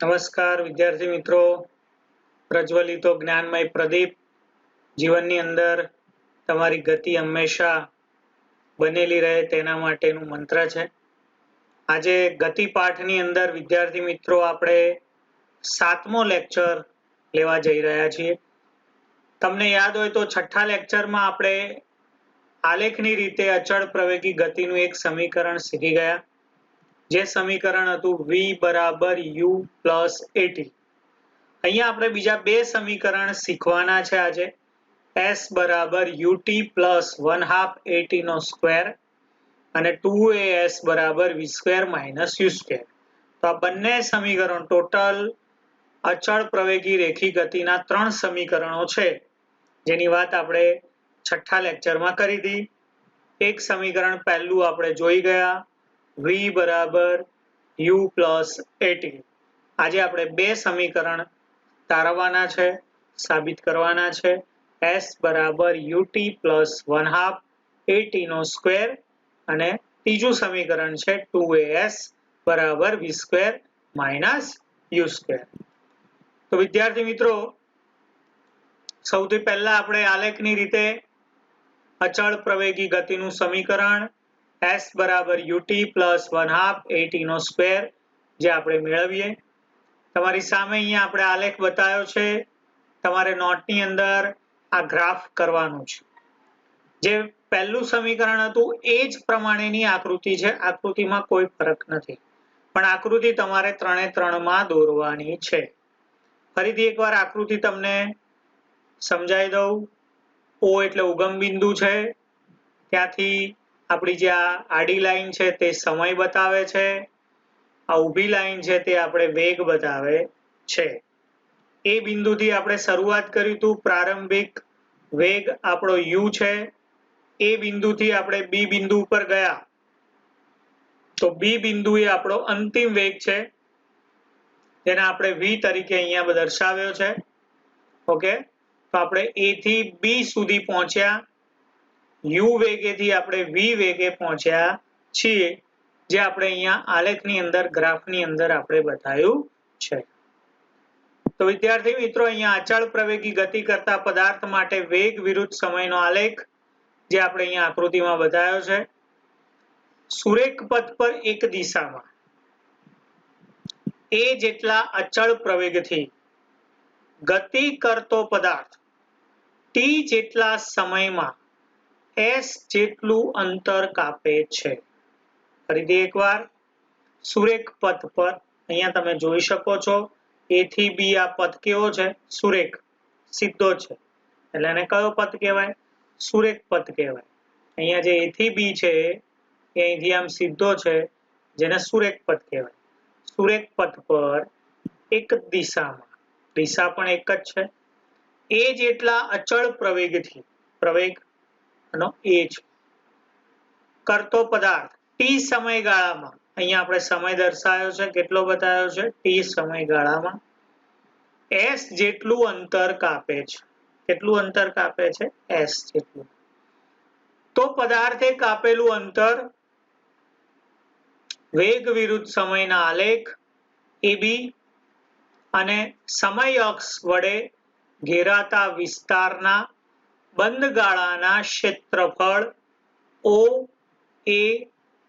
નમસ્કાર વિદ્યાર્થી મિત્રો, પ્રજ્વલિતો જ્ઞાનમય પ્રદીપ જીવનની અંદર તમારી ગતિ હંમેશા બનેલી રહે તેના માટેનું મંત્ર છે. આજે ગતિ પાઠની અંદર વિદ્યાર્થી મિત્રો આપણે 7મો લેક્ચર લેવા જઈ રહ્યા છીએ. તમને યાદ હોય તો છઠ્ઠા લેક્ચરમાં આપણે આલેખની રીતે અચળ પ્રવેગી ગતિનું એક સમીકરણ શીખી ગયા, જે સમીકરણ હતું v બરાબર u પ્લસ at. અહીંયા આપણે બીજા બે સમીકરણ શીખવાના છે આજે, s બરાબર ut પ્લસ 1/2 at નો સ્ક્વેર અને 2as બરાબર v square minus u square. તો આ બંને સમીકરણ ટોટલ અચળ પ્રવેગી રેખી ગતિના 3 સમીકરણો છે, જેની વાત આપણે છઠ્ઠા લેક્ચરમાં કરી હતી. એક સમીકરણ પહેલું આપણે જોઈ ગયા, v બરાબર u પ્લસ at. આજે આપણે બે સમીકરણ તારવવાના છે, સાબિત કરવાના છે. s બરાબર ut પ્લસ 1/2 at નો સ્ક્વેર અને ત્રીજું સમીકરણ છે 2as બરાબર v square minus u square. તો વિદ્યાર્થી મિત્રો, સૌથી પહેલા આપણે આલેખની રીતે અચળ પ્રવેગી ગતિનું સમીકરણ s બરાબર ut પ્લસ 1/2 at નો સ્ક્વેર જે આપણે મેળવીએ. તમારી સામે અહીંયા આપણે આલેખ બતાવ્યો છે, તમારે નોટની અંદર આ ગ્રાફ કરવાનું છે. જે પહેલું સમીકરણ હતું એ જ પ્રમાણેની આકૃતિ છે, આકૃતિમાં કોઈ ફરક નથી, પણ આકૃતિ તમારે 3x3 દોરવાની છે. ફરીથી એકવાર આકૃતિ તમને સમજાવી દઉં. O એટલે ઉગમ બિંદુ છે, ત્યાંથી આપણી જે આ આડી લાઈન છે તે સમય બતાવે છે, આ ઊભી લાઈન છે તે આપણે વેગ બતાવે છે. એ બિંદુથી આપણે શરૂઆત કર્યું હતું, પ્રારંભિક વેગ આપણો u છે. એ બિંદુથી આપણે બી બિંદુ ઉપર ગયા, તો બી બિંદુ એ આપણો અંતિમ વેગ છે, જેને આપણે v તરીકે અહીંયા દર્શાવ્યો છે. ઓકે, તો આપણે a થી b સુધી પહોંચ્યા, u વેગેથી આપણે v વેગે પહોંચ્યા છીએ, જે આપણે અહીંયા આલેખની અંદર ગ્રાફની અંદર આપણે બતાવ્યું છે. તો વિદ્યાર્થી મિત્રો, અહીંયા અચળ પ્રવેગી ગતિ કરતા પદાર્થ માટે વેગ વિરુદ્ધ સમયનો આલેખ જે આપણે અહીંયા આકૃતિમાં બતાવ્યો છે. સુરેખ પથ પર એક દિશામાં a જેટલા અચળ પ્રવેગથી ગતિ કરતો પદાર્થ t જેટલા સમયમાં s જેટલું અંતર કાપે છે. ફરીથી એકવાર, સુરેખ પથ પર અહીંયા તમે જોઈ શકો છો, a થી b આ પથ કેવો છે? સુરેખ, સીધો છે, એટલે એને કયો પથ કહેવાય? સુરેખ પથ કહેવાય. અહીંયા જે a થી b છે એ અહીંથી આમ સીધો છે, જેને સુરેખ પથ કહેવાય. સુરેખ પથ પર એક દિશામાં, દિશા પણ એક જ છે, a જેટલા અચળ પ્રવેગથી, પ્રવેગ નો a છે, કરતો પદાર્થ t સમયગાળામાં, અહીંયા આપણે સમય દર્શાવ્યો છે, કેટલો બતાવ્યો છે? t સમયગાળામાં s જેટલું અંતર કાપે છે. કેટલું અંતર કાપે છે? s જેટલું. તો પદાર્થે કાપેલું અંતર વેગ વિરુદ્ધ સમયના આલેખ ab અને સમય અક્ષ વડે ઘેરાતા વિસ્તારના બંધ ગાળાના ક્ષેત્રફળ o a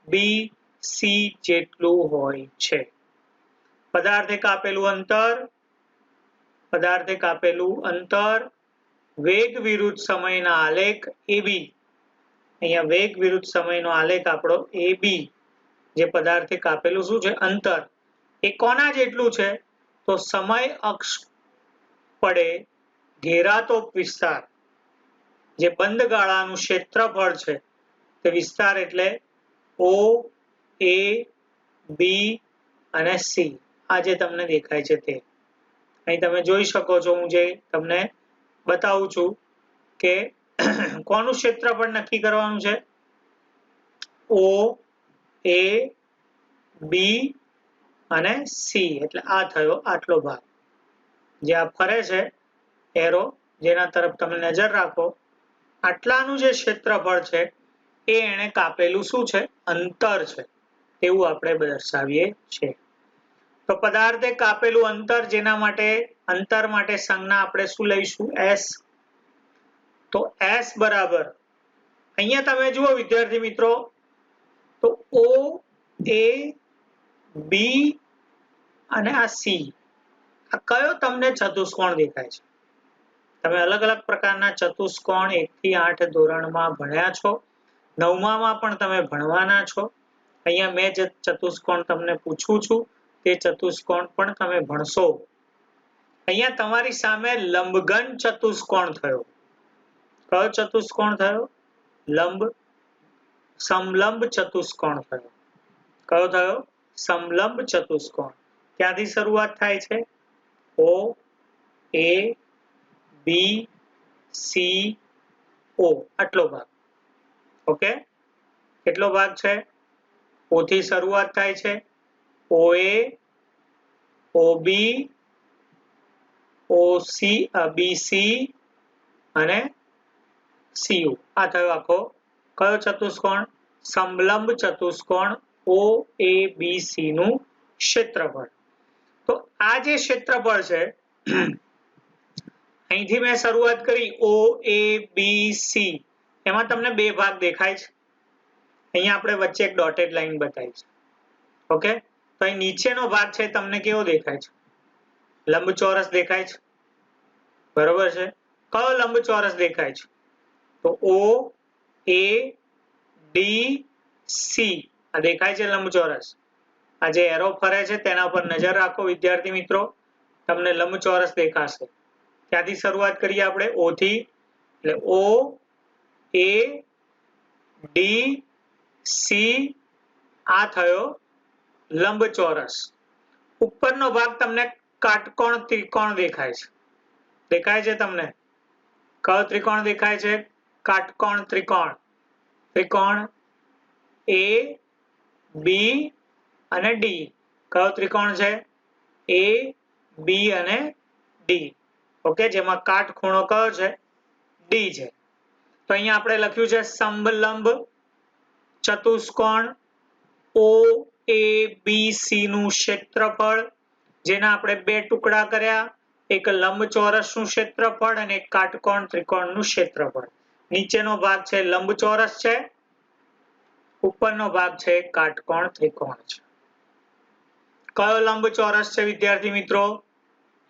b c જેટલું હોય છે. પદાર્થે કાપેલું અંતર વેગ વિરુદ્ધ સમયના આલેખ ab, અહીંયા વેગ વિરુદ્ધ સમયનો આલેખ આપણો ab, જે પદાર્થે કાપેલું શું છે? અંતર. એ કોના જેટલું છે? તો સમય અક્ષ પડે ઘેરાતો વિસ્તાર, જે બંધ ગાળાનું ક્ષેત્રફળ છે, તે વિસ્તાર એટલે o a b અને c. આ જે તમને દેખાય છે તે અહીં તમે જોઈ શકો છો. હું જે તમને બતાવું છું કે કોનું ક્ષેત્રફળ નક્કી કરવાનું છે? o a b અને c, એટલે આ થયો આટલો ભાગ જે આ ફરે છે એરો, જેના તરફ તમે નજર રાખો, આટલાનું જે ક્ષેત્રફળ છે એ એને કાપેલું શું છે? અંતર છે, તેવું આપણે દર્શાવીએ છીએ. તો પદાર્થે કાપેલું અંતર જેના માટે અંતર માટે સંજ્ઞા આપણે શું લઈશું s. તો s બરાબર અહીંયા તમે જુઓ વિદ્યાર્થી મિત્રો તો o a b અને આ c આ કયો તમને ચતુષ્કોણ દેખાય છે? તમે અલગ અલગ પ્રકારના ચતુષ્કોણ 1 થી 8 ધોરણમાં ભણ્યા છો, 9માં પણ તમે ભણવાના છો. અહીંયા મેં જે ચતુષ્કોણ તમને પૂછું છું તે ચતુષ્કોણ પણ તમે ભણશો. અહીંયા તમારી સામે લંબઘન ચતુષ્કોણ થયો. કયો ચતુષ્કોણ થયો? સમલંબ ચતુષ્કોણ થયો. કયો થયો? સમલંબ ચતુષ્કોણ. ક્યાંથી શરૂઆત થાય છે? O A B C O આટલો ભાગ. ઓકે, કેટલો ભાગ છે? O થી શરૂઆત થાય છે, OA OB OC BC અને CO. આ થયો આખો કયો ચતુષ્કોણ? સમલંબ ચતુષ્કોણ OABC નું ક્ષેત્રફળ. તો આ જે ક્ષેત્રફળ છે અહીંથી મેં શરૂઆત કરી OABC, એમાં તમને બે ભાગ દેખાય છે. અહીંયા આપણે વચ્ચે એક ડોટેડ લાઈન બતાવી છે. ઓકે, તો અહીં નીચેનો ભાગ છે તમને કેવો દેખાય છે? લંબચોરસ દેખાય છે, બરોબર છે. કયો લંબચોરસ દેખાય છે? તો OADC આ દેખાય છે લંબચોરસ. આ જે એરો ફરે છે તેના પર નજર રાખો વિદ્યાર્થી મિત્રો, તમને લંબચોરસ દેખાશે. ત્યાંથી શરૂઆત કરીએ આપણે O થી, એટલે O A D C આ થયો લંબચોરસ. ઉપરનો ભાગ તમને કાટકોણ ત્રિકોણ દેખાય છે. દેખાય છે તમને? કયો ત્રિકોણ દેખાય છે? કાટકોણ ત્રિકોણ. ત્રિકોણ A B અને D. કયો ત્રિકોણ છે? A B અને D. ઓકે, જેમાં કાટખૂણો કયો છે? D છે. તો અહીંયા આપણે લખ્યું છે સમલંબ ચતુષ્કોણ OABC નું ક્ષેત્રફળ, જેના આપણે બે ટુકડા કર્યા, એક લંબચોરસ નું ક્ષેત્રફળ અને એક કાટકોણ ત્રિકોણ નું ક્ષેત્રફળ. નીચેનો ભાગ છે લંબચોરસ છે, ઉપરનો ભાગ છે કાટકોણ ત્રિકોણ છે. કયો લંબચોરસ છે વિદ્યાર્થી મિત્રો?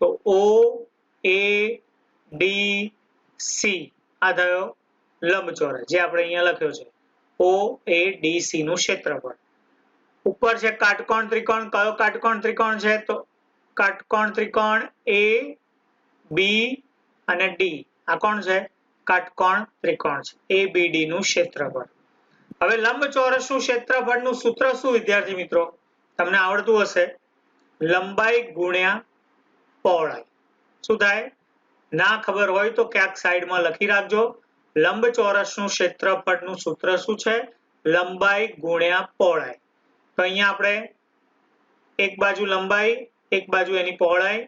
તો OADC આ થયો લંબચોરસ, જે આપણે અહીંયા લખ્યો છે OADC નું ક્ષેત્રફળ. ઉપર છે કાટકોણ ત્રિકોણ. કયો કાટકોણ ત્રિકોણ છે? તો કાટકોણ ત્રિકોણ A B અને D. આ કોણ છે? કાટકોણ ત્રિકોણ છે ABD નું ક્ષેત્રફળ. હવે લંબચોરસ નું ક્ષેત્રફળ નું સૂત્ર શું વિદ્યાર્થી મિત્રો? તમને આવડતું હશે, લંબાઈ ગુણ્યા પહોળાઈ. શું થાય? ના ખબર હોય તો ક્યાંક સાઈડમાં લખી રાખજો. લંબચોરસ નું ક્ષેત્રફળ નું સૂત્ર શું છે? લંબાઈ ગુણ્યા પહોળાઈ. તો અહીંયા આપણે એક બાજુ લંબાઈ, એક બાજુ એની પહોળાઈ,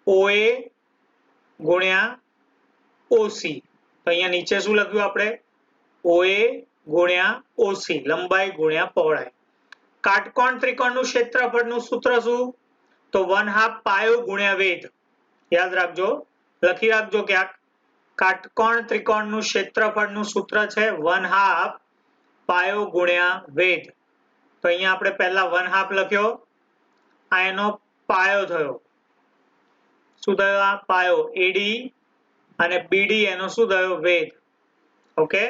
OA ગુણ્યા OC. તો અહીંયા નીચે શું લખ્યું આપણે? OA ગુણ્યા OC, લંબાઈ ગુણ્યા પહોળાઈ. કાટકોણ ત્રિકોણ નું ક્ષેત્રફળ નું સૂત્ર શું? તો 1/2 પાયો ગુણ્યા વેધ. યાદ રાખજો, લખી રાખજો ક્યાંક. કાટકોણ ત્રિકોણ નું ક્ષેત્રફળ નું સૂત્ર છે 1/2 પાયો ગુણ્યા વેધ. તો અહીંયા આપણે પહેલા 1/2 લખ્યો, આ એનો પાયો થયો. શું થયો? આ પાયો AD અને BD એનો શું થયો? વેધ. ઓકે,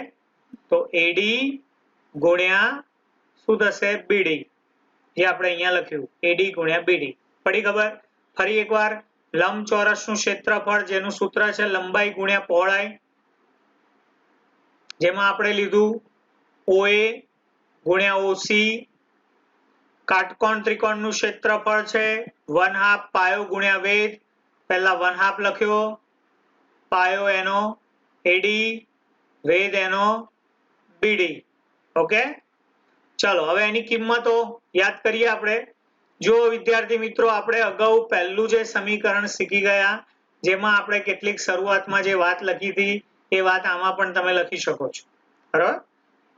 તો AD ગુણ્યા શું થશે? BD, જે આપણે અહીંયા લખ્યું AD ગુણ્યા BD. પડી ખબર? ફરી એકવાર, લંબચોરસ નું ક્ષેત્રફળ જેનું સૂત્ર છે લંબાઈ ગુણ્યા પહોળાઈ, જેમાં આપણે લીધું OA ગુણ્યા OC. કાટકોણ ત્રિકોણ નું ક્ષેત્રફળ છે 1/2 પાયો ગુણ્યા વેધ. પહેલા 1/2 લખ્યો, પાયો એનો AD, વેધ એનો BD. ઓકે, ચલો હવે એની કિંમતો યાદ કરીએ આપણે. જો વિદ્યાર્થી મિત્રો, આપણે અગાઉ પહેલું જે સમીકરણ શીખી ગયા, જેમાં આપણે કેટલીક શરૂઆતમાં જે વાત લખી હતી એ વાત આમાં પણ તમે લખી શકો છો, બરાબર?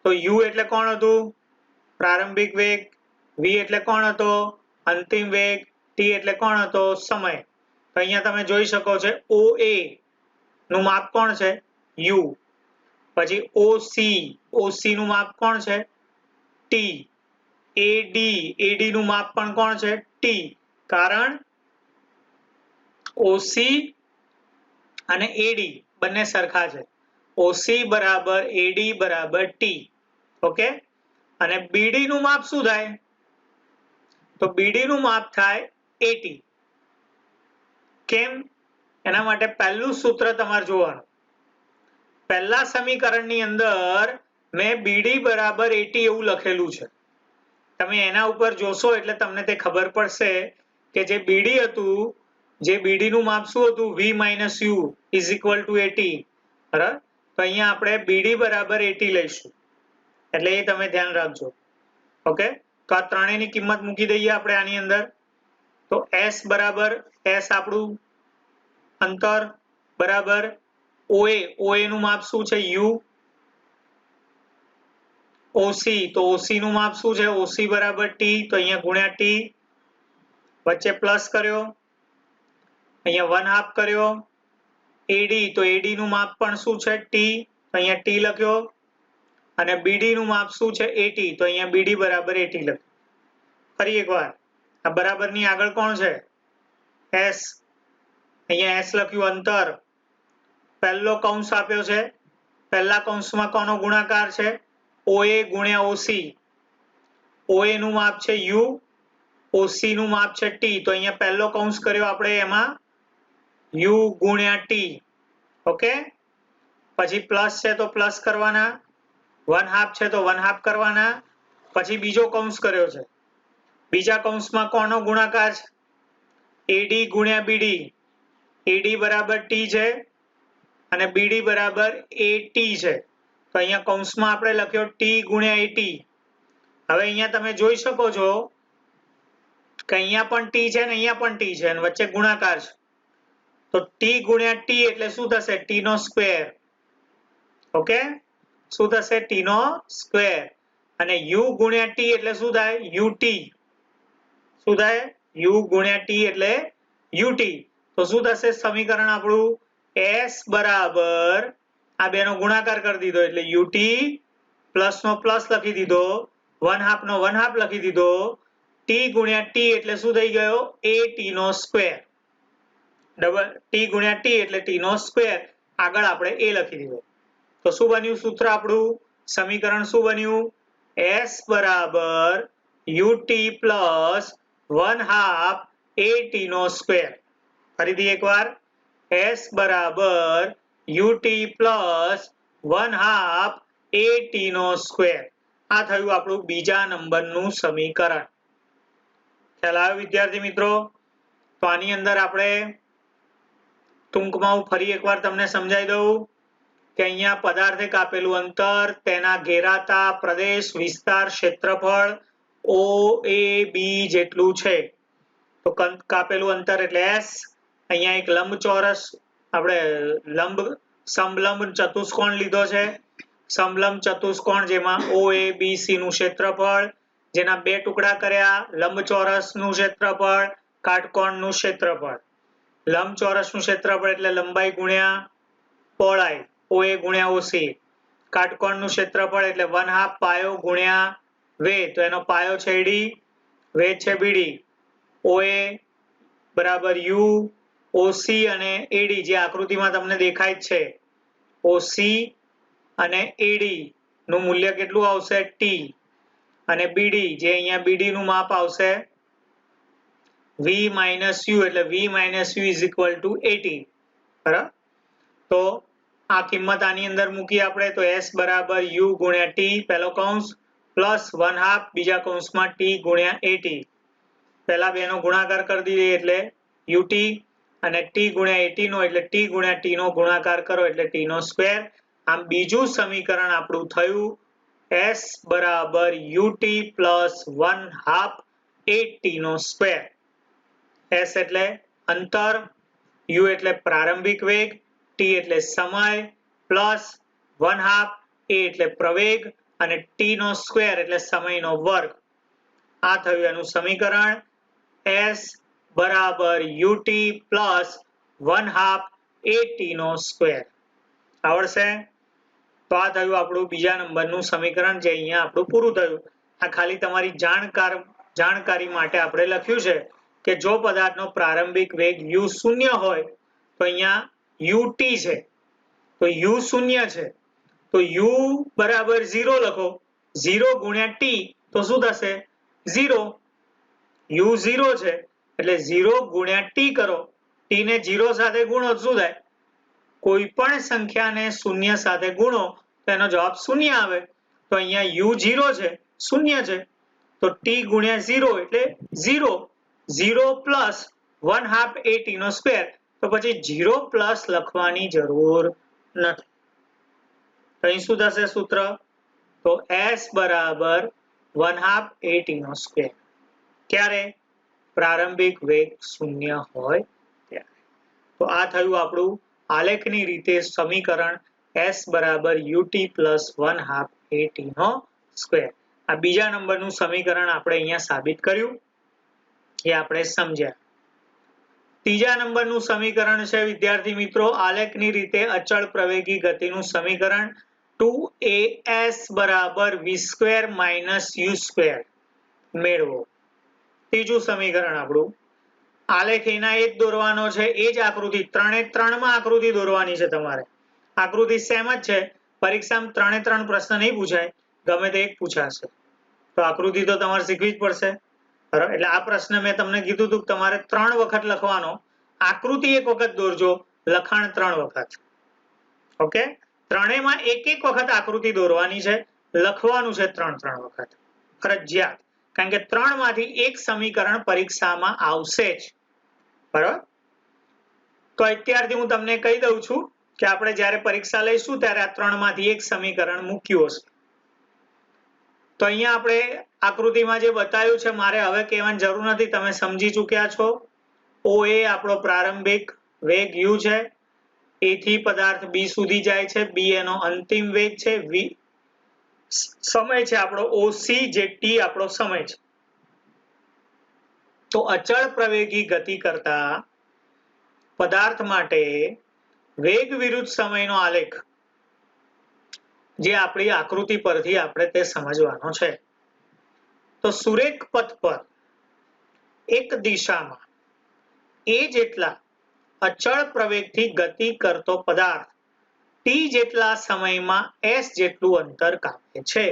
તો U એટલે કોણ હતું? પ્રારંભિક વેગ. V એટલે કોણ હતો? અંતિમ વેગ, t એટલે કોણ હતો? સમય. તો અહીંયા તમે જોઈ શકો છો OA નું માપ કોણ છે? u. પછી OC નું માપ કોણ છે? t. AD નું માપ પણ કોણ છે? t. કારણ OC અને AD બંને સરખા છે. OC બરાબર AD બરાબર t. ઓકે. અને BD નું માપ શું થાય? તો BD નું માપ થાય AT. કેમ? એના માટે પહેલું સૂત્ર તમારે જોવાનું. પહેલા સમીકરણની અંદર મેં BD બરાબર AT એવું લખેલું છે. તમે એના ઉપર જોશો એટલે તમને તે ખબર પડશે કે જે BD હતું, જે BD નું માપ શું હતું? V minus U is equal to AT. બરાબર? તો અહીંયા આપણે BD બરાબર AT લઈશું. એટલે એ તમે ધ્યાન રાખજો. ઓકે. તો આ ત્રણેયની કિંમત મૂકી દઈએ આપણે આની અંદર. તો S બરાબર S આપણું અંતર બરાબર OA નું માપ શું છે? U. OC તો OC નું માપ શું છે? OC બરાબર T. તો અહીંયા ગુણ્યા T. વચ્ચે પ્લસ કર્યો. અહીંયા 1/2 કર્યો. AD તો AD નું માપ પણ શું છે? T. તો અહીંયા T લખ્યો. અને BD નું માપ શું છે? AT. તો અહીંયા BD બરાબર AT લખ્યું. ફરી એકવાર આ બરાબરની આગળ કોણ છે? S. અહીંયા S લખ્યું અંતર. પહેલો કૌંસ આપ્યો છે. પહેલા કૌંસમાં કોનો ગુણાકાર છે? OA ગુણ્યા OC. OA નું માપ છે U. OC નું માપ છે T. તો અહીંયા પહેલો કૌંસ કર્યો આપણે એમાં U ગુણ્યા T. ઓકે. પછી પ્લસ છે તો પ્લસ કરવાના. 1/2 છે તો 1/2 કરવાના. પછી બીજો કૌંસ કર્યો છે. બીજા કૌંસમાં કોનો ગુણાકાર છે? AD ગુણ્યા BD. AD બરાબર T છે અને BD બરાબર AT છે. તો અહીંયા કૌંસમાં આપણે લખ્યો T ગુણ્યા AT. હવે અહીંયા તમે જોઈ શકો છો કે અહીંયા પણ T છે ને અહીંયા પણ T છે અને વચ્ચે ગુણાકાર છે. તો T ગુણ્યા T એટલે શું થશે? T નો સ્ક્વેર. ઓકે. શું થશે? T નો સ્ક્વેર. અને U ગુણ્યા T એટલે શું થાય? UT. શું થાય? U ગુણ્યા T એટલે UT. તો શું થશે સમીકરણ આપણું? S બરાબર આ બેનો ગુણાકાર કરી દીધો એટલે UT પ્લસ નો પ્લસ લખી દીધો, 1/2 નો 1/2 લખી દીધો. T ગુણ્યા T એટલે શું થઈ ગયો? AT નો સ્ક્વેર. ડબલ T ગુણ્યા T એટલે T નો સ્ક્વેર. આગળ આપણે A લખી દીધો. તો શું બન્યું સૂત્ર આપણું? સમીકરણ શું બન્યું? S બરાબર UT પ્લસ 1/2 AT નો સ્ક્વેર. ફરીથી એકવાર S બરાબર UT પ્લસ 1/2 AT નો સ્ક્વેર. આ થયું આપણું બીજા નંબરનું સમીકરણ. ખ્યાલ આવ્યો વિદ્યાર્થી મિત્રો? તો આની અંદર આપણે ટૂંકમાં હું ફરી એકવાર તમને સમજાવી દઉં કે અહીંયા પદાર્થે કાપેલું અંતર, તેના ઘેરાતા પ્રદેશ, વિસ્તાર, ક્ષેત્રફળ OAB જેટલું છે. તો કાપેલું અંતર એટલે S. અહીંયા એક લંબચોરસ આપણે સમલંબ ચતુષ્કોણ લીધો છે. સમલંબ ચતુષ્કોણ જેમાં OABC નું ક્ષેત્રફળ, જેના બે ટુકડા કર્યા, લંબચોરસનું ક્ષેત્રફળ, કાટકોણનું ક્ષેત્રફળ. લંબચોરસનું ક્ષેત્રફળ એટલે લંબાઈ ગુણ્યા પહોળાઈ, OA ગુણ્યા OC. કાટકોણનું ક્ષેત્રફળ એટલે 1/2 પાયો ગુણ્યા વેધ. તો એનો પાયો છે AD, વેધ છે BD. OA બરાબર U, OC અને AD જે આકૃતિમાં તમને દેખાય જ છે. OC અને AD નું મૂલ્ય કેટલું આવશે? T. અને BD જે અહીંયા BD નું માપ આવશે V minus U એટલે V minus U is equal to 80. બરાબર? તો આ કિંમત આની અંદર મૂકી આપણે તો S બરાબર U ગુણ્યા T પહેલો કૌંસ પ્લસ 1/2 બીજા કૌંસમાં T ગુણ્યા AT. પહેલા બેનો ગુણાકાર કરી દઈએ એટલે UT અને T ગુણ્યા AT નો એટલે T ગુણ્યા T નો ગુણાકાર કરો એટલે T નો સ્ક્વેર. આમ બીજું સમીકરણ આપણું થયું S બરાબર UT પ્લસ 1/2 AT નો સ્ક્વેર. S એટલે અંતર, U એટલે પ્રારંભિક વેગ, T એટલે સમય પ્લસ 1/2 A એટલે પ્રવેગ અને T નો સ્ક્વેર એટલે સમયનો વર્ગ. આ થયું એનું સમીકરણ. s બરાબર ut પ્લસ 1/2 at નો સ્ક્વેર. આવડશે? તો આ થયું આપણું બીજા નંબરનું સમીકરણ, જે અહીંયા આપણું પૂરું થયું. આ ખાલી તમારી જાણકારી માટે આપણે લખ્યું છે કે જો પદાર્થનો પ્રારંભિક વેગ u શૂન્ય હોય તો અહીંયા ut છે, તો u શૂન્ય છે તો u બરાબર 0 લખો. 0 ગુણ્યા t તો શું થશે? 0. u 0 છે એટલે 0 ગુણ્યા t કરો. t ને 0 સાથે ગુણો શું થાય? કોઈ પણ સંખ્યાને શૂન્ય સાથે ગુણો તો એનો જવાબ શૂન્ય આવે. તો અહીંયા u 0 છે, શૂન્ય છે, તો t ગુણ્યા 0 એટલે 0. 0 પ્લસ 1/2 at નો સ્ક્વેર, તો પછી 0 પ્લસ લખવાની જરૂર નથી. અહીં શું થશે સૂત્ર? તો s બરાબર 1/2 at નો સ્ક્વેર. ક્યારે? પ્રારંભિક વેગ શૂન્ય હોય ત્યારે. તો આ થયું આપણું આલેખની રીતે સમીકરણ s બરાબર ut પ્લસ 1/2 at નો સ્ક્વેર. આ બીજા નંબરનું સમીકરણ આપણે અહીંયા સાબિત કર્યું, એ આપણે સમજ્યા. ત્રીજા નંબરનું સમીકરણ છે વિદ્યાર્થી મિત્રો, આલેખની રીતે અચળ પ્રવેગી ગતિનું સમીકરણ 2as બરાબર v² માઇનસ u² મેળવો. ત્રીજું સમીકરણ આપણું આલેખ એના એ જ દોરવાનો છે, એ જ આકૃતિ 3 માં આકૃતિ દોરવાની છે તમારે. આકૃતિ સેમ જ છે, પરીક્ષામાં 3 પ્રશ્ન નહીં પૂછાય, ગમે તે એક પૂછાશે. તો આકૃતિ તો તમારે શીખવી જ પડશે. બરાબર? એટલે આ પ્રશ્ન મેં તમને કીધું હતું કે તમારે 3 વખત લખવાનો, આકૃતિ 1 વખત દોરજો, લખાણ 3 વખત. ઓકે? ત્રણેયમાં એક વખત આકૃતિ દોરવાની છે, લખવાનું છે 3 વખત ફરજિયાત. કારણ કે 3 માંથી એક સમીકરણ પરીક્ષામાં આવશે જ. બરાબર? તો અત્યારથી હું તમને કહી દઉં છું કે આપણે જ્યારે પરીક્ષા લઈશું ત્યારે આ 3 માંથી એક સમીકરણ મૂક્યું હશે. તો અહીંયા આપણે આકૃતિમાં જે બતાવ્યું છે મારે હવે કહેવાની જરૂર નથી, તમે સમજી ચૂક્યા છો. OA આપણો પ્રારંભિક વેગ u છે, A થી પદાર્થ B સુધી જાય છે, B એનો અંતિમ વેગ છે, v સમય છે આપણો OC, જે t આપણો સમય છે. તો અચળ પ્રવેગી ગતિ કરતા પદાર્થ માટે વેગ વિરુદ્ધ સમયનો આલેખ, જે આપણી આકૃતિ પરથી આપણે તે સમજવાનો છે. તો સુરેખ પથ પર એક દિશામાં a જેટલા અચળ પ્રવેગથી ગતિ કરતો પદાર્થ t જેટલા સમયમાં s જેટલું અંતર કાપે છે.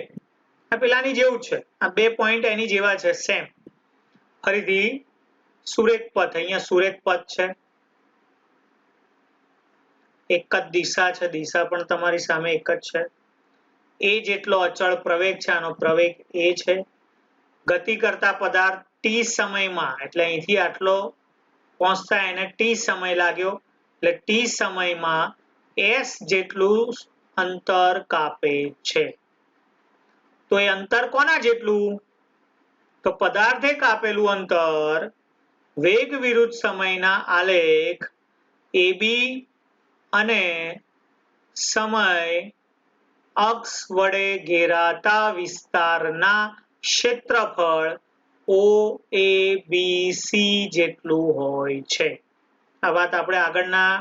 આ પેલાની જેવું છે, આ 2 પોઈન્ટ એની જેવા છે, સેમ. ફરીથી સુરેખ પથ, અહીંયા સુરેખ પથ છે, એક જ દિશા છે, દિશા પણ તમારી સામે એક જ છે. a જેટલો અચળ પ્રવેગ છે, આનો પ્રવેગ a છે. ગતિ કરતા પદાર્થ t સમયમાં, એટલે અહીંથી આટલો પહોંચતા એને t સમય લાગ્યો, એટલે t સમયમાં s જેટલું અંતર કાપે છે. તો એ અંતર કોના જેટલું? તો પદાર્થે કાપેલું અંતર વેગ વિરુદ્ધ સમયના આલેખ AB અને સમય અક્ષ વડે ઘેરાતા વિસ્તારના ક્ષેત્રફળ OABC જેટલું હોય છે. આ વાત આપણે આગળના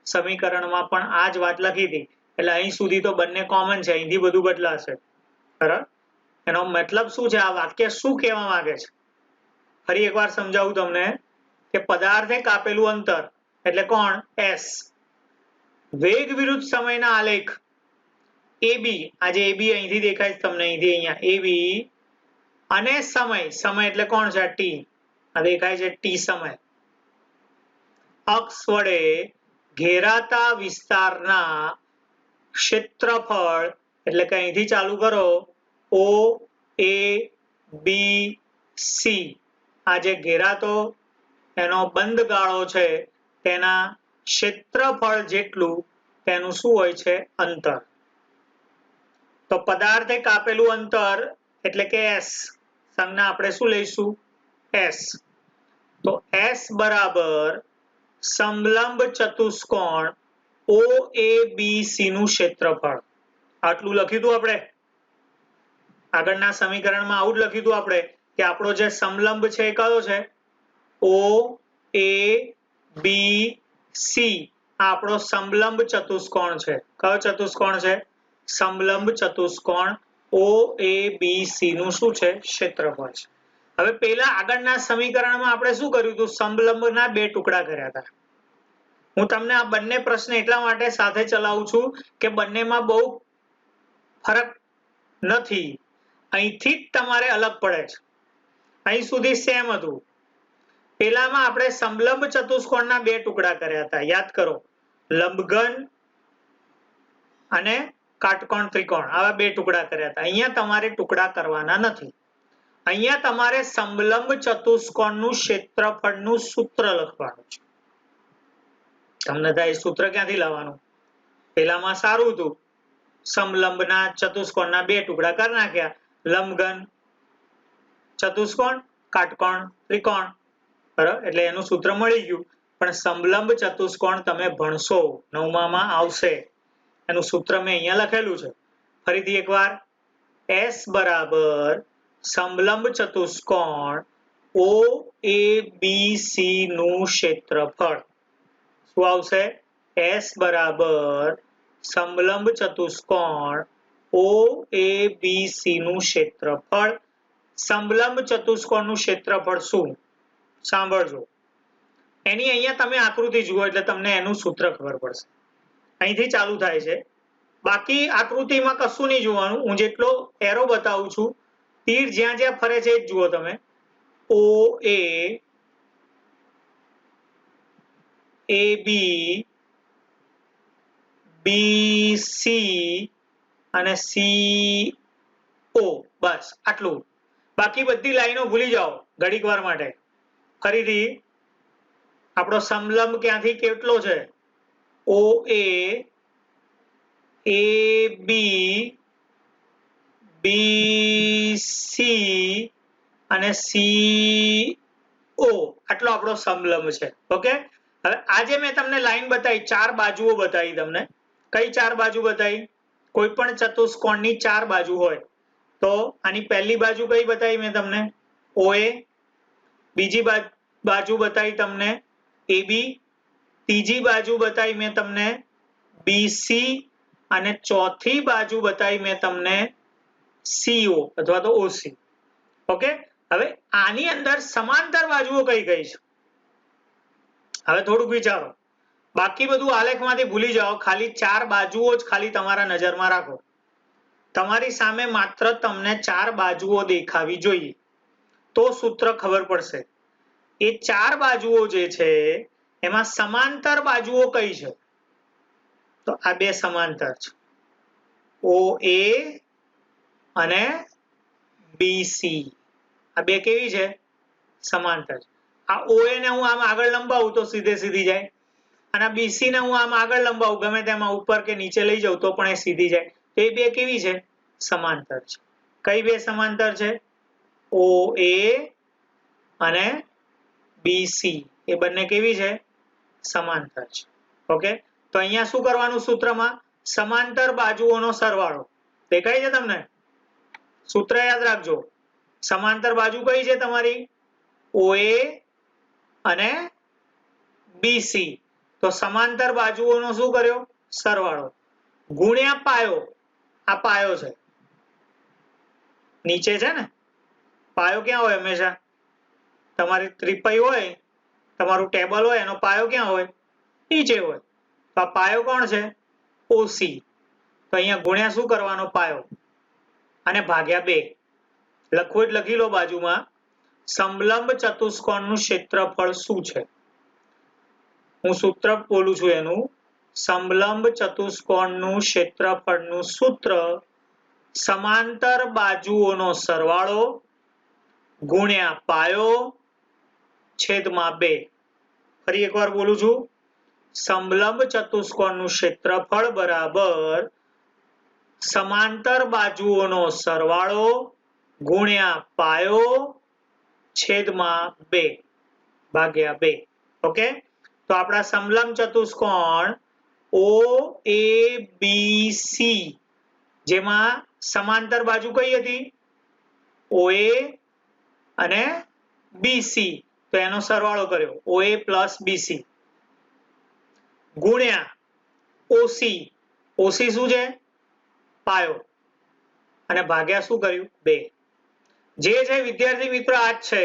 સમીકરણમાં પણ આ જ વાત લખી હતી, એટલે અહીં સુધી તો બંને કોમન છે, અહીંથી બધું બદલાશે. બરાબર? એનો મતલબ શું છે? આ વાક્ય શું કહેવા માંગે છે? ફરી એકવાર સમજાવું તમને કે પદાર્થે કાપેલું અંતર એટલે કોણ? s. વેગ વિરુદ્ધ સમયના આલેખ AB, આજે AB અહીંથી દેખાય છે તમને, અહીંથી અહીંયા AB, અને સમય એટલે કોણ છે? t. આ દેખાય છે t સમય. અક્ષ વડે ઘેરાતા વિસ્તારના ક્ષેત્રફળ, એટલે કે અહીંથી ચાલુ કરો OABC, આ જે ઘેરાતો એનો બંધ ગાળો છે તેના ક્ષેત્રફળ જેટલું તેનું શું હોય છે? અંતર. તો પદાર્થે કાપેલું અંતર એટલે કે s, સંજ્ઞા આપણે શું લઈશું? s. તો s બરાબર સમલંબ ચતુષ્કોણ OABC નું ક્ષેત્રફળ. આટલું લખ્યું હતું આપણે આગળના સમીકરણમાં, આવું જ લખ્યું હતું આપણે કે આપણો જે સમલંબ છે એ કયો છે? O A B C આ આપણો સમલંબ ચતુષ્કોણ છે. કયો ચતુષ્કોણ છે? સમલંબ ચતુષ્કોણ O A B C નું શું છે? ક્ષેત્રફળ છે. હવે પેલા આગળના સમીકરણમાં આપણે શું કર્યું હતું? સમલંબના બે ટુકડા કર્યા હતા. હું તમને આ બંને પ્રશ્ન એટલા માટે સાથે ચલાવું છું કે બંનેમાં બહુ ફરક નથી. અહીંથી જ તમારે અલગ પડે છે. અહીં સુધી સેમ હતું. પેલામાં આપણે સમલંબ ચતુષ્કોણના બે ટુકડા કર્યા હતા. યાદ કરો, લંબઘન અને કાટકોણ ત્રિકોણ આવા બે ટુકડા કર્યા હતા. અહીંયા તમારે ટુકડા કરવાના નથી. અહીંયા તમારે સમલંબ ચતુષ્કોણનું ક્ષેત્રફળનું સૂત્ર લખવાનું છે. તમને થાય સૂત્ર ક્યાંથી લાવવાનું? પેલામાં સારું હતું, સમલંબના ચતુષ્કોણના બે ટુકડા કરી નાખ્યા, લંબઘન ચતુષ્કોણ, કાટકોણ ત્રિકોણ, બરાબર, એટલે એનું સૂત્ર મળી ગયું. પણ સમલંબ ચતુષ્કોણ તમે ભણશો, 9માં આવશે, એનું સૂત્ર મેં અહીંયા લખેલું છે. ફરીથી એકવાર, S બરાબર સમલંબ ચતુષ્કોણ O A B C નું ક્ષેત્રફળ શું આવશે? S બરાબર સમલંબ ચતુષ્કોણ O A B C નું ક્ષેત્રફળ. સમલંબ ચતુષ્કોણનું ક્ષેત્રફળ શું? સાંભળજો, એની અહીંયા તમે આકૃતિ જુઓ એટલે તમને એનું સૂત્ર ખબર પડશે. અહીંથી ચાલુ થાય છે. બાકી આકૃતિમાં કશું નહીં જોવાનું. હું જેટલો એરો બતાવું છું, તીર જ્યાં જ્યાં ફરે છે એ જ જુઓ તમે. O A A B B C અને C O, બસ આટલું. બાકી બધી લાઈનો ભૂલી જાઓ ઘડીક વાર માટે. ફરીથી આપણો સમલંબ ક્યાંથી કેટલો છે? O A A B B C અને C O આટલો આપણો સમલંબ છે. ઓકે, હવે આજે મેં તમને લાઈન બતાવી, ચાર બાજુઓ બતાવી તમને. કઈ ચાર બાજુ બતાવી? કોઈ પણ ચતુષ્કોણની ચાર બાજુ હોય તો આની પહેલી બાજુ કઈ બતાવી મેં તમને? OA. બીજી બાજુ બતાવી તમને AB. ત્રીજી બાજુ બતાવી મેં તમને BC અને ચોથી બાજુ બતાવી મેં તમને CO અથવા તો OC. ઓકે, હવે આની અંદર સમાંતર બાજુઓ કઈ કઈ છે? હવે થોડુંક વિચારો. બાકી બધું આલેખમાંથી ભૂલી જાઓ, ખાલી ચાર બાજુઓ જ ખાલી તમારા નજરમાં રાખો. તમારી સામે માત્ર તમને ચાર બાજુઓ દેખાવી જોઈએ તો સૂત્ર ખબર પડશે. એ ચાર બાજુઓ જે છે એમાં સમાંતર બાજુઓ કઈ છે? તો આ બે સમાંતર છે, OA અને BC. આ બે કેવી છે? સમાંતર. આ OA ને હું આમ આગળ લંબાવું તો સીધે સીધી જાય, અને BC ને હું આમ આગળ લંબાવું ગમે તેમાં ઉપર કે નીચે લઈ જાઉં તો પણ એ સીધી જાય. તો એ બે કેવી છે? સમાંતર છે. કઈ બે સમાંતર છે? OA અને BC. એ બંને કેવી છે? સમાંતર છે. ઓકે, તો અહીંયા શું કરવાનું સૂત્રમાં? સમાંતર બાજુઓનો સરવાળો. દેખાય છે તમને? સૂત્ર યાદ રાખજો. સમાંતર બાજુ કઈ છે તમારી? OA અને BC. તો સમાંતર બાજુઓનો શું કર્યો? સરવાળો ગુણ્યા પાયો. આ પાયો છે, નીચે છે ને પાયો. ક્યાં હોય હંમેશા? તમારી ત્રિપઈ હોય, તમારું ટેબલ હોય, એનો પાયો ક્યાં હોય? નીચે હોય. તો આ પાયો કોણ છે? OC. તો અહીંયા ગુણ્યા શું કરવાનો? પાયો, અને ભાગ્યા 2. લખવું એટલે લખી લો બાજુમાં. સમલંબ ચતુષ્કોણનું ક્ષેત્રફળ શું છે? હું સૂત્ર બોલું છું એનું. સમલંબ ચતુષ્કોણનું ક્ષેત્રફળનું સૂત્ર સમાંતર બાજુઓનો સરવાળો ગુણ્યા પાયો છેદમાં 2. ફરી એકવાર બોલું છું. સમલંબ ચતુષ્કોણનું ક્ષેત્રફળ બરાબર સમાંતર બાજુઓનો સરવાળો ગુણ્યા પાયો છેદમાં 2 ભાગ્યા 2. ઓકે, તો આપણા સમલંબ ચતુષ્કોણ OABC જેમાં સમાંતર બાજુ કઈ હતી? OA અને BC. તો એનો સરવાળો કર્યો OA પ્લસ BC ગુણ્યા OC. OC શું છે? પાયો. અને ભાગ્યા શું કર્યું? 2. જે છે વિદ્યાર્થી મિત્રો આ જ છે.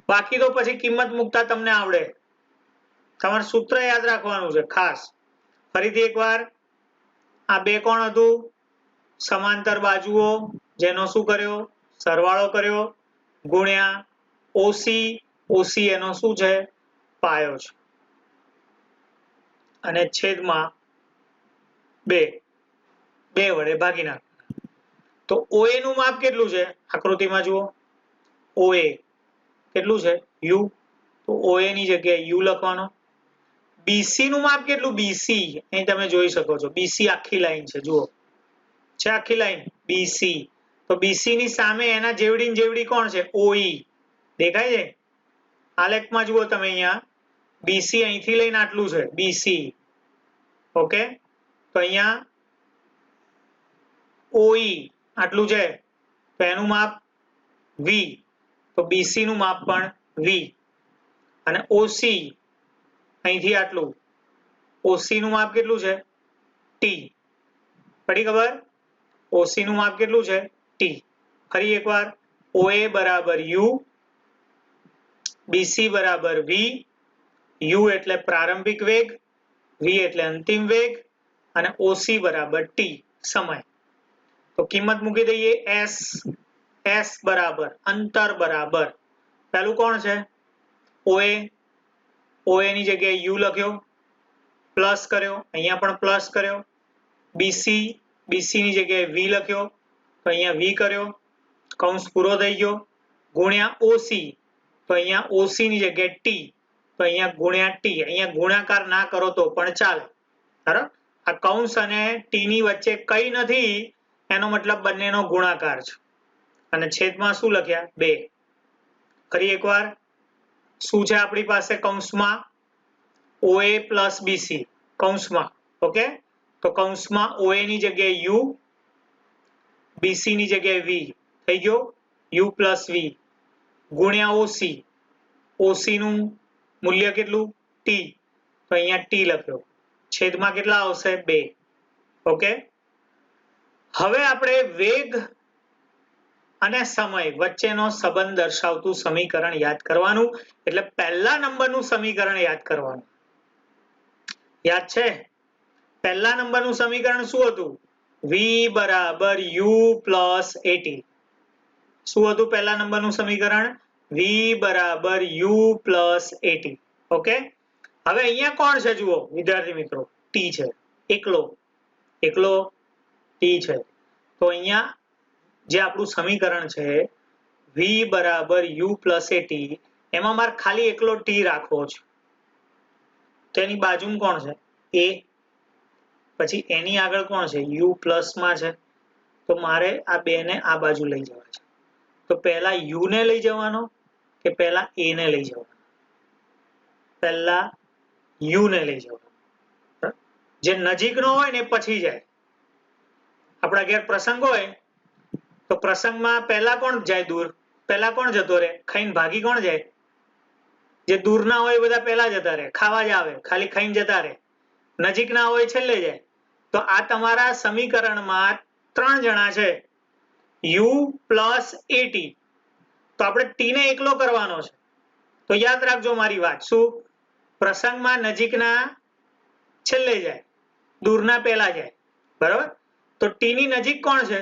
બાકી તો પછી કિંમત મૂકતા તમને આવડે. તમારે સૂત્ર યાદ રાખવાનું છે ખાસ. ફરીથી એકવાર, આ 2 કોણ હતું? સમાંતર બાજુઓ, જેનો શું કર્યો? સરવાળો કર્યો ગુણ્યા OC. OC એનો શું છે? પાયો છે. અને છેદમાં 2. 2 વડે ભાગી નાખ. તો OA નું માપ કેટલું છે? આકૃતિમાં જુઓ. OA કેટલું છે? U. તો OA ની જગ્યાએ U લખવાનો. BC નું માપ કેટલું? BC અહીં તમે જોઈ શકો છો. BC આખી લાઈન છે, જુઓ છે આખી લાઈન BC. તો BC ની સામે એના જેવડી જેવડી કોણ છે? OE. દેખાય છે? આલેખમાં જુઓ તમે અહીંયા BC અહીંથી લઈને આટલું છે BC. ઓકે, તો અહીંયા OE આટલું છે, તો એનું માપ V. તો BC નું માપ પણ V. અને OC અહીંથી આટલું, OC નું માપ કેટલું છે? T. પડી ખબર? OC નું માપ કેટલું છે? T. ફરી એકવાર, OA બરાબર U, BC બરાબર V. U એટલે પ્રારંભિક વેગ, V એટલે અંતિમ વેગ, અને OC બરાબર T સમય. તો કિંમત મૂકી દઈએ. S બરાબર અંતર બરાબર પેલું કોણ છે? OA. OA ની જગ્યાએ U લખ્યો, પ્લસ કર્યો, અહીંયા પણ પ્લસ કર્યો. BC. BC ની જગ્યાએ V લખ્યો, તો અહીંયા V કર્યો, કૌંસ પૂરો થઈ ગયો, ગુણ્યા OC. તો અહીંયા OC ની જગ્યાએ T, તો અહીંયા ગુણ્યા T. અહીંયા ગુણાકાર ના કરો તો પણ ચાલે. બરાબર? આ કૌંસ અને T ની વચ્ચે કઈ નથી, એનો મતલબ બંનેનો ગુણાકાર છે. અને છેદમાં શું લખ્યા? 2. ફરી એકવાર, શું છે આપણી પાસે કૌંસમાં? OA પ્લસ BC કૌંસમાં. ઓકે, તો કૌંસમાં OA ની જગ્યાએ U, BC ની જગ્યાએ V થઈ ગયો, U પ્લસ V ગુણ્યા OC. OC નું મૂલ્ય કેટલું? T. તો અહીંયા T લખ્યો, છેદમાં કેટલા આવશે? 2. ઓકે, હવે આપણે વેગ અને સમય વચ્ચેનો સંબંધ દર્શાવતું સમીકરણ યાદ કરવાનું. એટલે પહેલા નંબરનું સમીકરણ યાદ કરવાનું. યાદ છે? પહેલા નંબરનું સમીકરણ શું હતું? V બરાબર U પ્લસ AT. શું હતું પહેલા નંબરનું સમીકરણ? V બરાબર U પ્લસ AT. ઓકે, હવે અહીંયા કોણ છે? જુઓ વિદ્યાર્થી મિત્રો, T છે, એકલો T છે. તો અહીંયા જે આપણું સમીકરણ છે V બરાબર U પ્લસ AT, એમાં મારે ખાલી એકલો T રાખવો છે. તેની બાજુમાં કોણ છે? A. પછી એની આગળ કોણ છે? U પ્લસ માં છે. તો મારે આ બે ને આ બાજુ લઈ જવા છે. તો પહેલા U ને લઈ જવાનો કે પહેલા A ને લઈ જવાનો? પહેલા U ને લઈ જવાનો. જે નજીકનો હોય ને પછી જાય. આપણા ઘેર પ્રસંગ હોય તો પ્રસંગમાં પહેલા કોણ જાય દૂર? પહેલા કોણ જતો રહે? ખાઈને ભાગી કોણ જાય? જે દૂર ના હોય બધા પહેલા જતા રહે, ખાવા જ આવે, ખાલી ખાઈને જતા રહે. નજીક ના હોય છેલ્લે જાય. તો આ તમારા સમીકરણમાં 3 જણા છે, U પ્લસ AT. તો આપણે T ને એકલો કરવાનો છે. તો યાદ રાખજો મારી વાત. શું? પ્રસંગમાં નજીકના છેલ્લે જાય, દૂરના પહેલા જાય. બરાબર? તો T ની નજીક કોણ છે?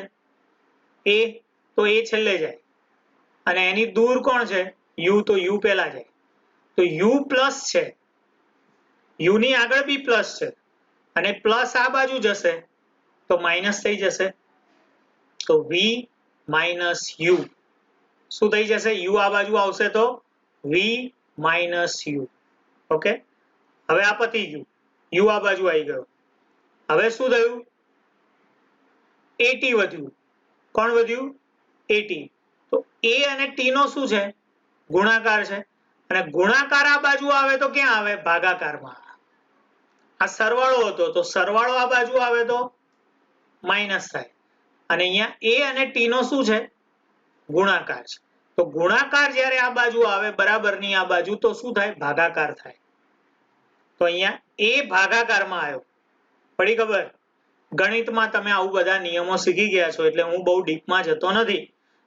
A. તો A છેલ્લે જાય. અને એની દૂર કોણ છે? U. તો U પહેલા જાય. તો U પ્લસ છે, U ની આગળ બી પ્લસ છે, અને પ્લસ આ બાજુ જશે તો માઇનસ થઈ જશે. તો V માઇનસ U શું થઈ જશે? U આ બાજુ આવશે તો V માઇનસ U. ઓકે, હવે આ પતી ગયું. U આ બાજુ આવી ગયો. હવે શું થયું? AT વધ્યું. કોણ વધ્યું? AT. તો A અને T નો શું છે? ગુણાકાર છે. અને ગુણાકાર આ બાજુ આવે તો ક્યાં આવે? ભાગાકારમાં. આ સરવાળો હતો તો સરવાળો આ બાજુ આવે તો માઇનસ થાય. અને અહીંયા A અને T નો શું છે? ગુણાકાર છે. તો ગુણાકાર જ્યારે આ બાજુ આવે બરાબરની આ બાજુ તો શું થાય? ભાગાકાર થાય. તો અહીંયા એ ભાગાકારમાં આવ્યો. પડી ખબર? ગણિતમાં તમે આવું બધા નિયમો શીખી ગયા છો એટલે હું બહુ ડીપમાં જતો નથી.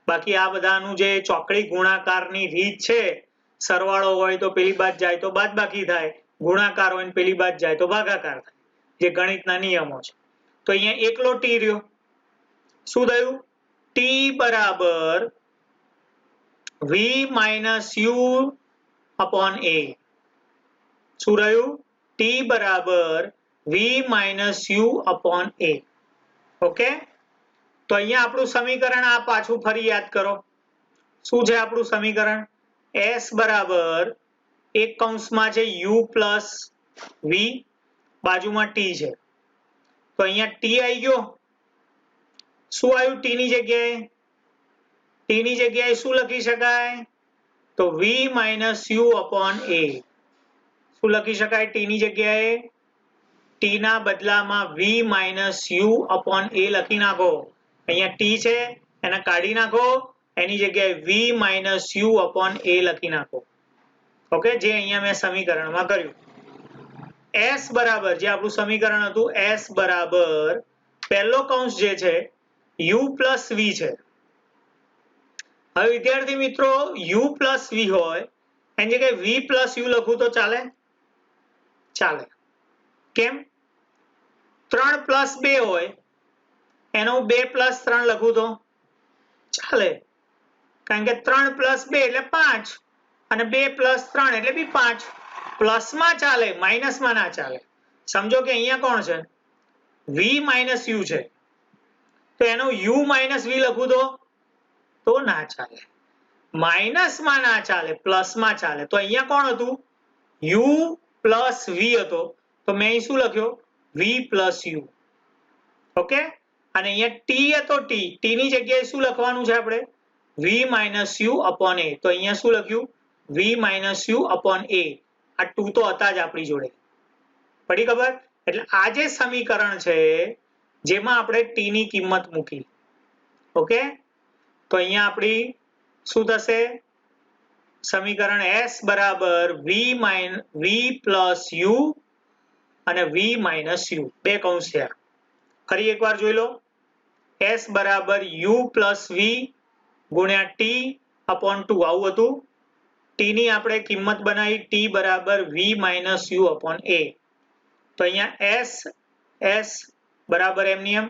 બાકી આ બધાનું જે ચોકડી ગુણાકારની રીત છે, સરવાળો હોય તો પેલી બાદ જાય તો બાદબાકી થાય, ગુણાકાર હોય ને પેલી બાદ જાય તો ભાગાકાર થાય, જે ગણિતના નિયમો છે. તો અહીંયા એકલો ટી રહ્યો. શું થયું? ટી બરાબર v minus u upon a. શું રહ્યું? ટી બરાબર v minus u upon a. Okay, તો અહીંયા આપણું સમીકરણ આ પાછું ફરી યાદ કરો. શું છે આપણું સમીકરણ? s બરાબર એક કૌંસમાં છે u પ્લસ v, બાજુમાં t છે. તો અહીંયા t આવી ગયો. શું આવ્યું t ની જગ્યાએ? t ની જગ્યાએ શું લખી શકાય? તો v minus u upon a. શું લખી શકાય t ની જગ્યાએ? t ના બદલામાં v minus u upon a લખી નાખો. અહીંયા t છે એને કાઢી નાખો, એની જગ્યાએ v minus u upon a લખી નાખો. ઓકે, જે અહીંયા મેં સમીકરણમાં કર્યું. s બરાબર જે આપણું સમીકરણ હતું, s બરાબર પહેલો કૌંસ જે છે u પ્લસ v છે. હવે વિદ્યાર્થી મિત્રો u પ્લસ v હોય એની જગ્યાએ v પ્લસ u લખું તો ચાલે? ચાલે. કેમ? 3 પ્લસ 2 હોય એનો 2 પ્લસ 3 લખું તો ચાલે, કારણ કે 3 પ્લસ 2 એટલે 5 અને 2 પ્લસ 3 એટલે બી 5. પ્લસમાં ચાલે, માઇનસમાં ના ચાલે. સમજો કે અહીંયા કોણ છે? v માઇનસ u છે, તો એનો u માઇનસ v લખું તો ના ચાલે. માઇનસમાં ના ચાલે, પ્લસમાં ચાલે. તો અહીંયા કોણ હતું? u પ્લસ v હતો, તો મેં અહીં શું લખ્યો? v plus u. ઓકે, અને અહીંયા t હતો, t ની જગ્યાએ શું લખવાનું છે આપણે? v minus u upon a. તો અહીંયા શું લખ્યું? v minus u upon a. આ 2 તો હતા જ આપણી જોડે. પડી ખબર? એટલે આ જે સમીકરણ છે જેમાં આપણે t ની કિંમત મૂકી. ઓકે, તો અહીંયા આપણી શું થશે? સમીકરણ s બરાબર v પ્લસ u અને v માઇનસ u, બે કૌંસ થયા. ફરી એકવાર જોઈ લો. s બરાબર u પ્લસ v ગુણ્યા t અપોન 2 આવું હતું. t ની આપણે કિંમત બનાવી t બરાબર v minus u upon a. તો અહીંયા s બરાબર એમની એમ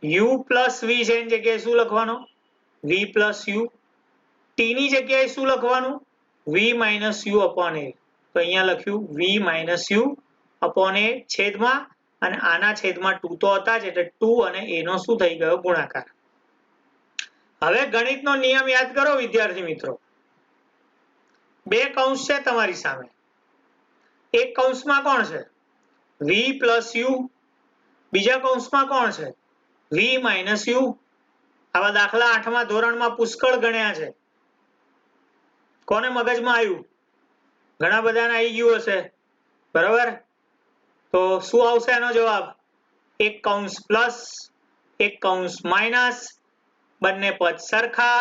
u પ્લસ v છે એની જગ્યાએ શું લખવાનું? v plus u. t ની જગ્યાએ શું લખવાનું? v minus u upon a. તો અહીંયા લખ્યું v minus u upon a છેદમાં, અને આના છેદમાં 2 તો હતા જ એટલે 2 અને a નો શું થઈ ગયો? ગુણાકાર. હવે ગણિતનો નિયમ યાદ કરો વિદ્યાર્થી મિત્રો. બે કૌંસ છે તમારી સામે. એક કૌંસમાં કોણ છે? v plus u. બીજા કૌંસમાં કોણ છે? v minus u. આવા દાખલા 8મા ધોરણમાં પુષ્કળ ગણ્યા છે. કોને મગજમાં આવ્યું? ઘણા બધાને આવી ગયું હશે. બરાબર? તો શું આવશે એનો જવાબ? એક કૌંસ પ્લસ, એક કૌંસ માઇનસ, બંને પદ સરખા,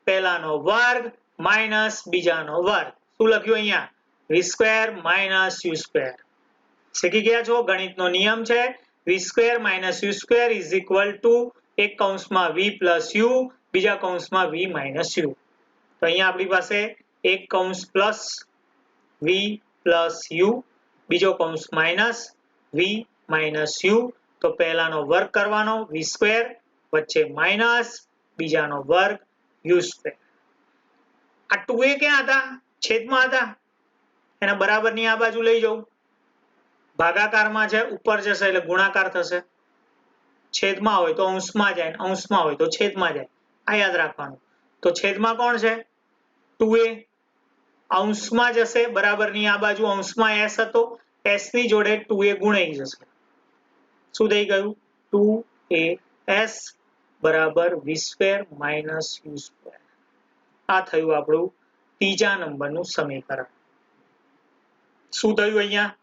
પહેલાનો વર્ગ માઇનસ બીજાનો વર્ગ. શું લખ્યું અહીંયા? v square minus u square. શીખી ગયા છો? ગણિતનો નિયમ છે v square minus u square is equal to એક કૌંસમાં v પ્લસ u, બીજા કૌંસમાં v માઇનસ u. તો અહીંયા આપણી પાસે એક કૌંસ પ્લસ v પ્લસ u, બીજો કૌંસ માઇનસ v માઇનસ u. તો પહેલાનો વર્ગ કરવાનો v સ્ક્વેર, વચ્ચે માઇનસ, બીજાનો વર્ગ u સ્ક્વેર. આ 2a ક્યાં હતા? છેદમાં હતા. એના બરાબરની આ બાજુ લઈ જાઉં. ભાગાકારમાં છે, ઉપર જશે એટલે ગુણાકાર થશે. છેદમાં હોય તો અંશમાં જાય, અંશમાં હોય તો છેદમાં જાય. આ યાદ રાખવાનું. તો છેદમાં કોણ છે? 2a. અંશમાં જશે, બરાબરની આ બાજુ અંશમાં s હતો, s ની જોડે 2a ગુણાઈ જશે. શું થઈ ગયું? 2as બરાબર v square minus u square. આ થયું આપણું ત્રીજા નંબરનું સમીકરણ. શું થયું અહીંયા?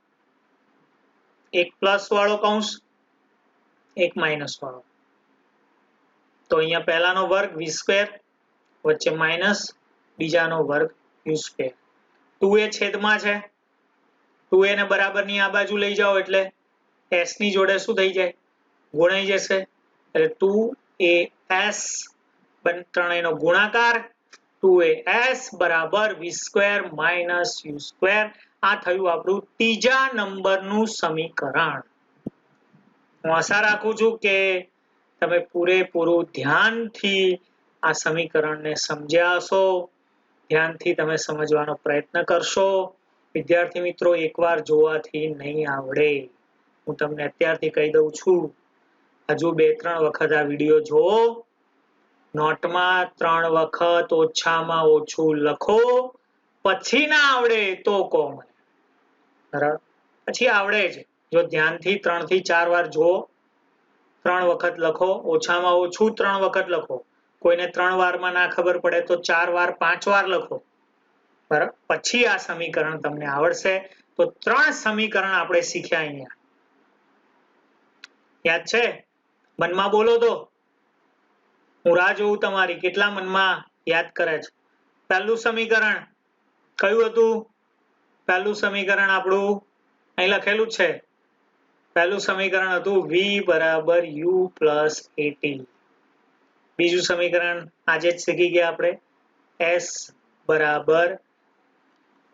એક પ્લસ વાળો કૌંસ, એક માઇનસ વાળો. તો અહીંયા પહેલાનો વર્ગ v સ્ક્વેર, વચ્ચે માઇનસ બીજાનો વર્ગ u સ્ક્વેર 2a છેદમાં છે 2a ને બરાબરની આ બાજુ લઈ જાઓ એટલે s ની જોડે શું થઈ જાય ગુણાઈ જશે એટલે 2as ત્રણેયનો ગુણાકાર 2as બરાબર v square minus u square આ થયું આપણું ત્રીજા નંબરનું સમીકરણ હું આશા રાખું છું કે તમે પૂરેપૂરું ધ્યાનથી આ સમીકરણને સમજ્યા હશો ધ્યાનથી તમે સમજવાનો પ્રયત્ન કરશો વિદ્યાર્થી મિત્રો એકવાર જોવાથી નહીં આવડે હું તમને અત્યારથી કહી દઉં છું હજુ 2-3 વખત આ વિડિયો જોવો નોટમાં 3 વખત ઓછામાં ઓછું લખો પછી ના આવડે તો કહો મને બરાબર પછી આવડે જ જો ધ્યાનથી 3 થી 4 વાર જુઓ 3 વખત લખો ઓછામાં ઓછું 3 વખત લખો કોઈને 3 વારમાં ના ખબર પડે તો 4 વાર 5 વાર લખો બરાબર પછી આ સમીકરણ તમને આવડશે તો 3 સમીકરણ આપણે શીખ્યા અહીંયા યાદ છે મનમાં બોલો તો હું રાહ જોઉં તમારી કેટલા મનમાં યાદ કરે છે પહેલું સમીકરણ કયું હતું પહેલું સમીકરણ આપણું અહીં લખેલું છે પહેલું સમીકરણ હતું v બરાબર u પ્લસ at બીજું સમીકરણ આજે જ શીખી ગયા આપણે s બરાબર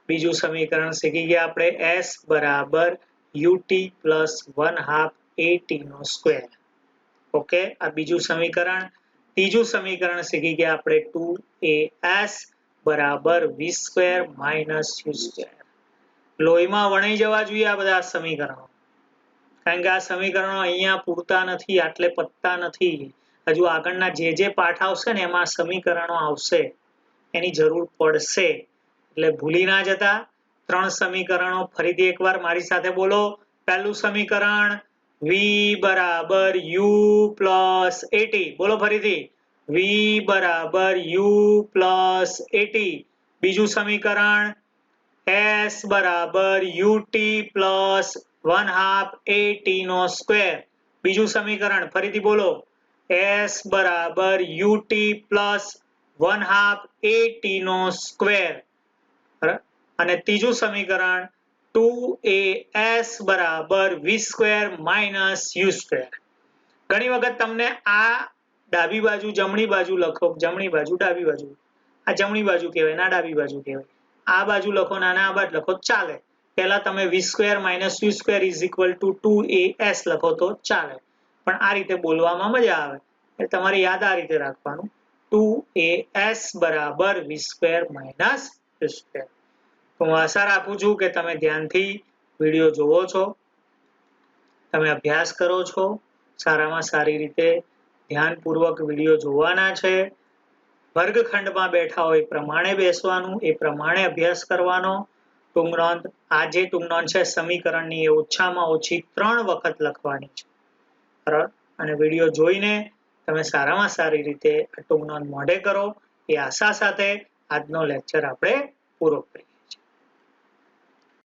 બીજું સમીકરણ શીખી ગયા આપણે s બરાબર ut પ્લસ 1/2 at નો સ્ક્વેર ઓકે આ બીજું સમીકરણ ત્રીજું સમીકરણ શીખી ગયા આપણે 2as બરાબર v square minus u square લોહીમાં વણાઈ જવા જોઈએ આ બધા સમીકરણો કારણ કે આ સમીકરણો અહીંયા પૂરતા નથી આટલે પત્તા નથી હજુ આગળના જે પાઠ આવશે ને એમાં સમીકરણો આવશે એની જરૂર પડશે એટલે ભૂલી ના જતા 3 સમીકરણો ફરીથી એકવાર મારી સાથે બોલો પહેલું સમીકરણ v બરાબર u પ્લસ at બોલો ફરીથી v બરાબર u પ્લસ at બીજું સમીકરણ s બરાબર ut પ્લસ 1/2 at નો સ્ક્વેર બીજું સમીકરણ ફરીથી બોલો s બરાબર ut પ્લસ 1/2 at નો સ્ક્વેર અને ત્રીજું સમીકરણ 2as બરાબર v square minus u square ઘણી વખત તમને આ ડાબી બાજુ જમણી બાજુ લખો જમણી બાજુ ડાબી બાજુ આ જમણી બાજુ કહેવાય ના ડાબી બાજુ કહેવાય આ બાજુ લખો ના આ બાજુ લખો ચાલે પહેલા તમે v square minus u square is equal to 2as લખો તો ચાલે પણ આ રીતે બોલવામાં મજા આવે એટલે તમારે યાદ આ રીતે રાખવાનું 2as બરાબર v square minus u square તો હું આશા રાખું છું કે તમે ધ્યાનથી વિડિયો જોવો છો તમે અભ્યાસ કરો છો સારામાં સારી રીતે ધ્યાનપૂર્વક વિડિયો જોવાના છે વર્ગખંડમાં બેઠા હોય પ્રમાણે બેસવાનું એ પ્રમાણે અભ્યાસ કરવાનો ટૂંક નોંધ આ જે ટૂંક નોંધ છે સમીકરણની એ ઓછામાં ઓછી 3 વખત લખવાની છે બરાબર અને વિડિયો જોઈને તમે સારામાં સારી રીતે આ ટૂંક નોંધ મોઢે કરો એ આશા સાથે આજનો લેક્ચર આપણે પૂરો કરીએ